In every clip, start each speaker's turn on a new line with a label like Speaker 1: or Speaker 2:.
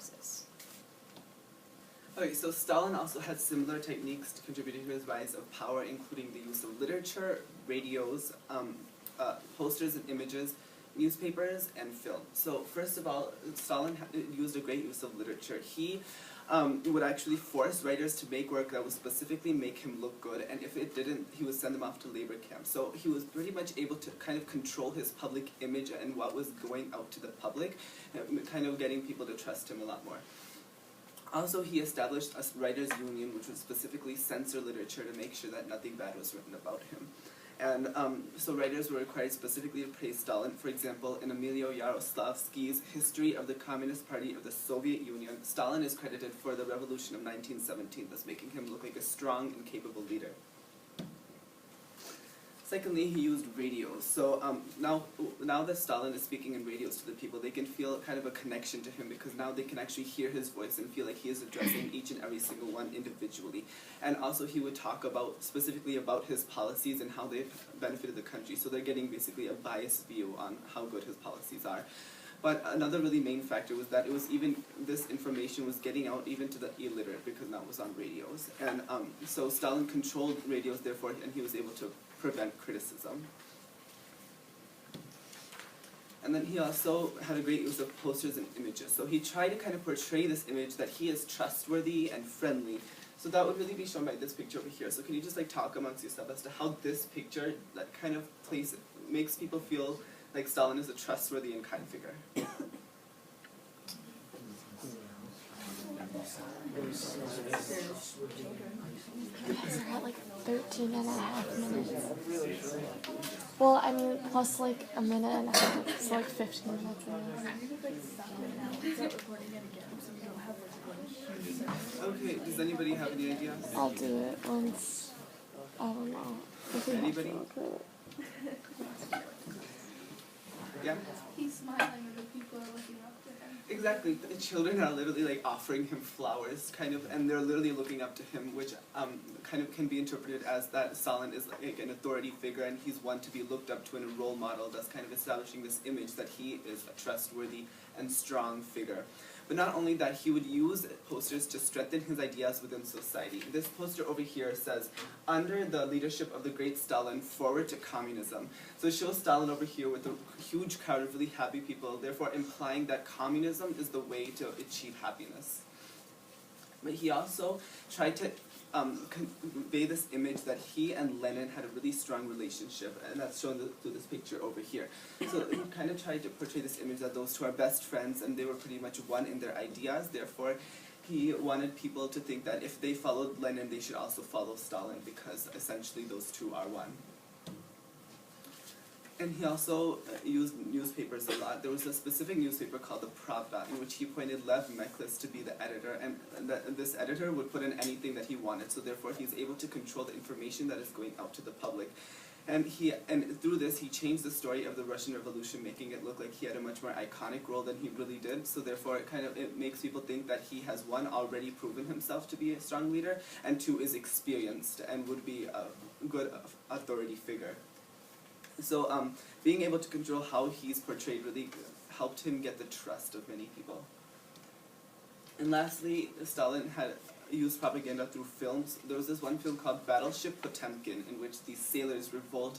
Speaker 1: Marxist.
Speaker 2: Okay, so Stalin also had similar techniques contributing to his rise of power, including the use of literature, radios, posters and images, newspapers, and film. So first of all, Stalin used a great use of literature. He would actually force writers to make work that would specifically make him look good, and if it didn't, he would send them off to labor camps. So he was pretty much able to kind of control his public image and what was going out to the public, kind of getting people to trust him a lot more. Also, he established a writers' union, which would specifically censor literature to make sure that nothing bad was written about him. And so writers were required specifically to praise Stalin. For example, in Emilio Yaroslavsky's History of the Communist Party of the Soviet Union, Stalin is credited for the revolution of 1917, thus making him look like a strong and capable leader. Secondly, he used radios. So now that Stalin is speaking in radios to the people, they can feel kind of a connection to him because now they can actually hear his voice and feel like he is addressing each and every single one individually. And also he would talk specifically about his policies and how they've benefited the country. So they're getting basically a biased view on how good his policies are. But another really main factor was that this information was getting out even to the illiterate because now it was on radios. And so Stalin controlled radios, therefore, and he was able to prevent criticism. And then he also had a great use of posters and images. So he tried to kind of portray this image that he is trustworthy and friendly. So that would really be shown by this picture over here. So can you just talk amongst yourself as to how this picture that kind of makes people feel like Stalin is a trustworthy and kind figure?
Speaker 3: We're at 13 and a half minutes. Well, I mean, plus a minute and a half, it's 15 minutes.
Speaker 2: Okay, does anybody have any ideas?
Speaker 3: I'll do it once. I don't know.
Speaker 2: Anybody? Yeah?
Speaker 4: He's smiling and the people are looking up to him.
Speaker 2: Exactly. The children are literally offering him flowers, and they're literally looking up to him, which kind of can be interpreted as that Stalin is an authority figure and he's one to be looked up to and a role model, thus kind of establishing this image that he is a trustworthy and strong figure. But not only that, he would use posters to strengthen his ideas within society. This poster over here says, "Under the leadership of the great Stalin, forward to communism." So it shows Stalin over here with a huge crowd of really happy people, therefore implying that communism is the way to achieve happiness. But he also tried to convey this image that he and Lenin had a really strong relationship, and that's shown through this picture over here. So he kind of tried to portray this image that those two are best friends and they were pretty much one in their ideas, therefore he wanted people to think that if they followed Lenin, they should also follow Stalin because essentially those two are one. And he also used newspapers a lot. There was a specific newspaper called the Pravda, in which he appointed Lev Meklis to be the editor, and this editor would put in anything that he wanted, so therefore he's able to control the information that is going out to the public. And through this, he changed the story of the Russian Revolution, making it look like he had a much more iconic role than he really did, so therefore it makes people think that he has, one, already proven himself to be a strong leader, and two, is experienced and would be a good authority figure. So being able to control how he's portrayed really helped him get the trust of many people. And lastly, Stalin had used propaganda through films. There was this one film called Battleship Potemkin, in which these sailors revolt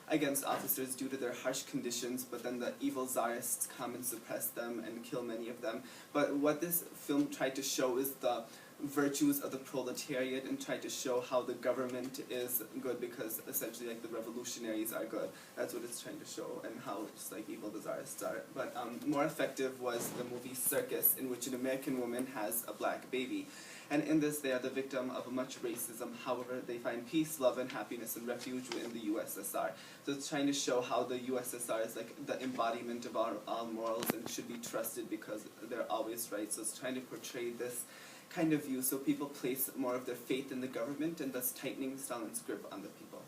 Speaker 2: against officers due to their harsh conditions, but then the evil czarists come and suppress them and kill many of them. But what this film tried to show is the virtues of the proletariat and tried to show how the government is good because essentially the revolutionaries are good. That's what it's trying to show, and how just evil the czarists are. But more effective was the movie Circus, in which an American woman has a black baby. And in this, they are the victim of much racism. However, they find peace, love, and happiness and refuge in the USSR. So it's trying to show how the USSR is the embodiment of all morals and should be trusted because they're always right. So it's trying to portray this kind of view so people place more of their faith in the government and thus tightening Stalin's grip on the people.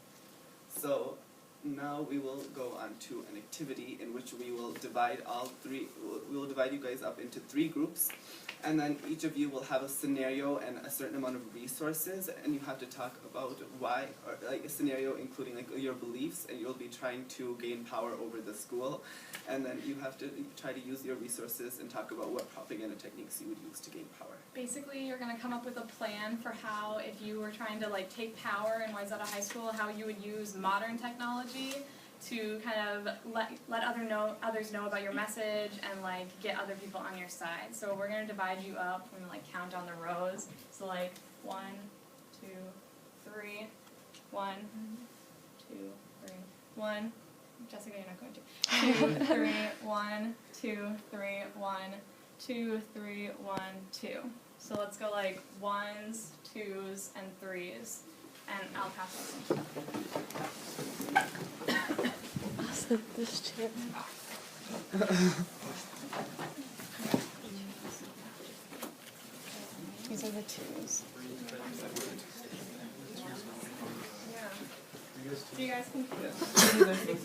Speaker 2: So now we will go on to an activity in which we will divide you guys up into 3 groups, and then each of you will have a scenario and a certain amount of resources, and you have to talk about why, or a scenario including your beliefs, and you'll be trying to gain power over the school, and then you have to try to use your resources and talk about what propaganda techniques tactics you would use to gain power?
Speaker 1: Basically, you're going to come up with a plan for how, if you were trying to like take power in Wayzata High School, how you would use modern technology to kind of let others know about your message and like get other people on your side. So we're going to divide you up and like count down the rows. So like 1, 2, 3, 1, 2, 3, 1. Jessica, you're not going to. 2, 3, 1, 2, 3, 1, 2, 3, 1, 2. So let's go like 1s, 2s, and 3s. And I'll pass it.
Speaker 3: I'll sit this chair. These are the 2s.
Speaker 1: You guys can your ideas.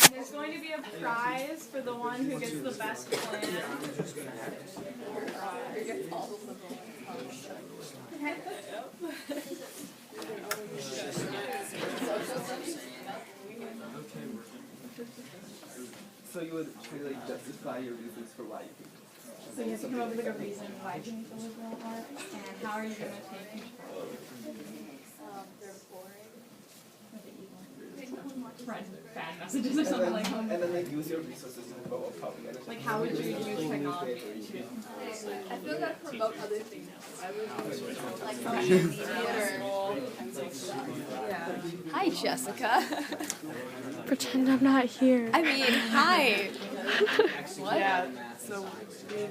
Speaker 1: And there's going to be a prize for the one who gets the best plan.
Speaker 2: So you would try to like justify your reasons for why you think this.
Speaker 1: So you have to come up with like a reason why you need the liberal art, and how are you going to take control? Spread bad messages or something like that.
Speaker 2: And then like use your resources to promote propaganda.
Speaker 1: Like how would you use technology to?
Speaker 4: I feel that promote other things. I would use like social media or
Speaker 5: Hi, Jessica.
Speaker 3: Pretend I'm not here.
Speaker 5: I mean, hi.
Speaker 6: Yeah, so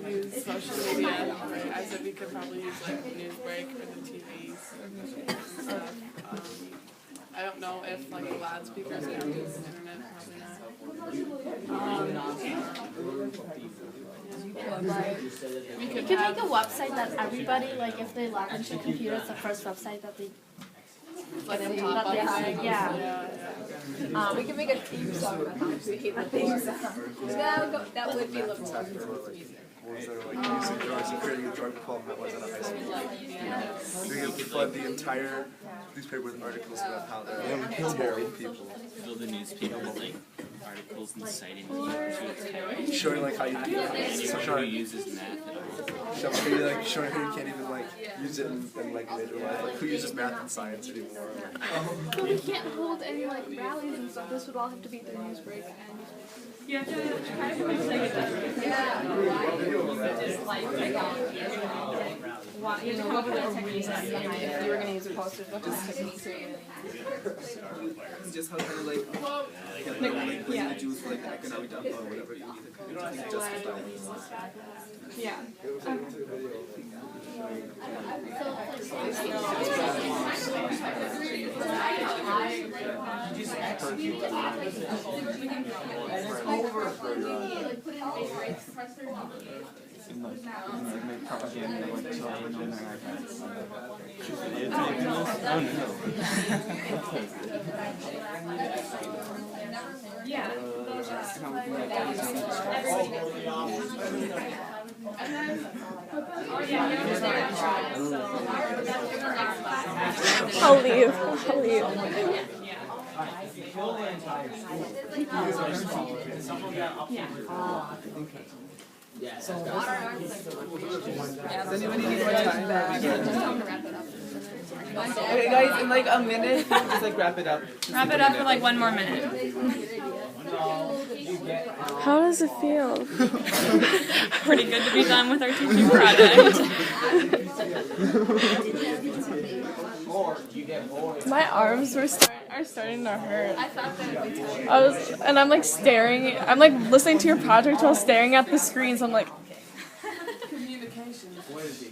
Speaker 6: we use social media. Right? I said we could probably use like Newsbreak or the TVs and stuff. I don't know if like the loudspeakers count as internet, probably not. We
Speaker 3: You
Speaker 6: could
Speaker 3: can
Speaker 6: have
Speaker 3: make a website that everybody, like if they log into a computer, it's the first website that they
Speaker 6: like a
Speaker 3: that they
Speaker 6: pop-up
Speaker 3: have.
Speaker 6: thing.
Speaker 3: Yeah.
Speaker 5: We can make a theme song about how much we hate the theme song. That would be liberal.
Speaker 7: Ones that are like using drugs and creating a drug problem at Wayzata High School. You're going to flood the entire newspaper with articles about how they're terrible people.
Speaker 8: Fill the newspaper with like articles inciting you.
Speaker 7: Showing like how you do
Speaker 8: Anyone who uses math at all.
Speaker 7: showing how you can't even like use it in like later life. Like who uses math and science anymore?
Speaker 4: But we can't hold any like rallies and stuff. This would all have to be through Newsbreak and
Speaker 1: You have to try to make like a just like why you come up with a technique behind it.
Speaker 5: If you were going to use a postage, what techniques are you going to
Speaker 2: It's just how kind of like get like the Jews for like the economic dump or whatever you need to justify.
Speaker 1: Yeah. Yeah.
Speaker 3: I'll leave. I'll leave.
Speaker 2: Does anybody need more time? Okay guys, in like a minute, just like wrap it up.
Speaker 1: Wrap it up for like 1 more minute.
Speaker 3: How does it feel?
Speaker 1: Pretty good to be done with our teaching project.
Speaker 3: My arms are starting to hurt.
Speaker 4: I thought that would be tired.
Speaker 3: I'm like staring. I'm like listening to your project while staring at the screens. I'm like,
Speaker 6: communication.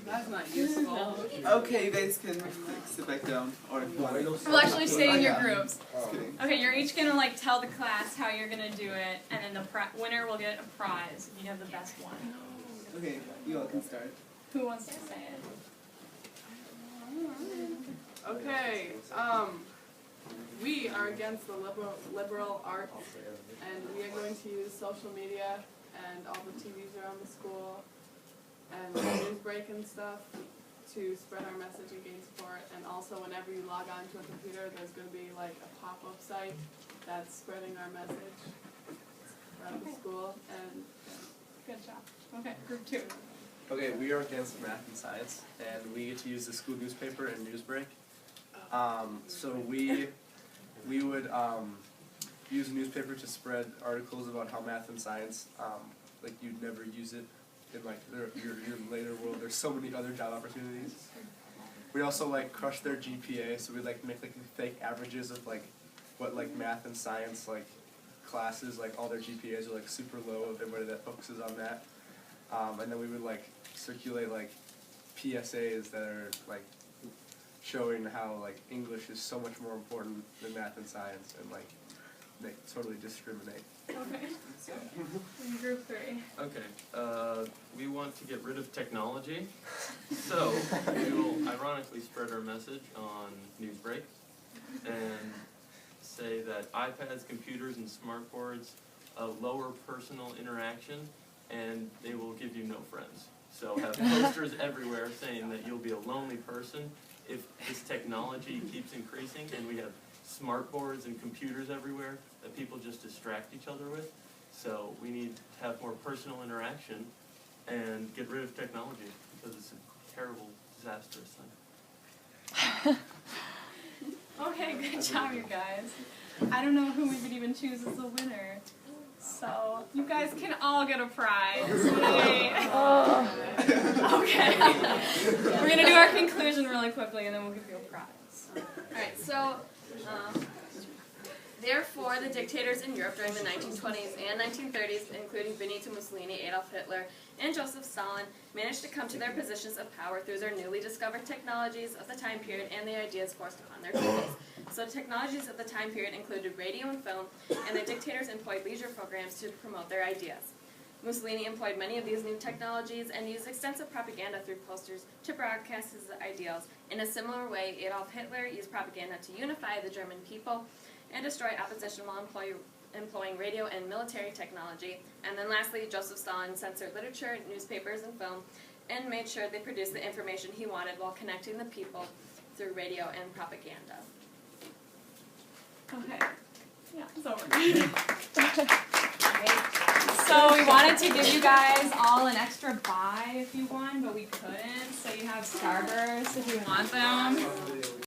Speaker 6: That's not useful.
Speaker 2: Okay, you guys can like, sit back down or if you want to.
Speaker 1: We'll actually stay in your groups.
Speaker 2: Just kidding.
Speaker 1: Okay, you're each gonna like tell the class how you're gonna do it, and then the winner will get a prize if you have the best one.
Speaker 2: Okay, you all can start.
Speaker 1: Who wants to say it?
Speaker 6: Okay, we are against the liberal arts, and we are going to use social media and all the TVs around the school and Newsbreak and stuff to spread our message and gain support. And also, whenever you log on to a computer, there's going to be like a pop-up site that's spreading our message around the school. And
Speaker 1: Good job. Okay, group 2.
Speaker 7: Okay, we are against math and science, and we get to use the school newspaper and Newsbreak. So we would use a newspaper to spread articles about how math and science, like you'd never use it in like your later world. There's so many other job opportunities. We also like crush their GPA, so we like make like fake averages of like what like math and science like classes, like all their GPAs are like super low of everybody that focuses on that. And then we would like circulate like PSAs that are like showing how like English is so much more important than math and science, and like they totally discriminate.
Speaker 1: Okay. In group 3.
Speaker 9: Okay, we want to get rid of technology, so we will ironically spread our message on Newsbreak and say that iPads, computers, and smartboards lower personal interaction, and they will give you no friends. So have posters everywhere saying that you'll be a lonely person if this technology keeps increasing, and we have smartboards and computers everywhere that people just distract each other with. So we need to have more personal interaction and get rid of technology because it's a terrible, disastrous thing.
Speaker 1: Okay, good job, you guys. I don't know who we would even choose as the winner. So, you guys can all get a prize. Yay. Okay. We're going to do our conclusion really quickly and then we'll give you a prize.
Speaker 4: Alright, so, therefore, the dictators in Europe during the 1920s and 1930s, including Benito Mussolini, Adolf Hitler, and Joseph Stalin, managed to come to their positions of power through their newly discovered technologies of the time period and the ideas forced upon their peoples. So technologies of the time period included radio and film, and the dictators employed leisure programs to promote their ideas. Mussolini employed many of these new technologies and used extensive propaganda through posters to broadcast his ideals. In a similar way, Adolf Hitler used propaganda to unify the German people and destroy opposition while employing radio and military technology. And then lastly, Joseph Stalin censored literature, newspapers, and film, and made sure they produced the information he wanted while connecting the people through radio and propaganda.
Speaker 1: Okay. Yeah, it's over. So we wanted to give you guys all an extra buy if you won, but we couldn't. So you have Starburst if you want them.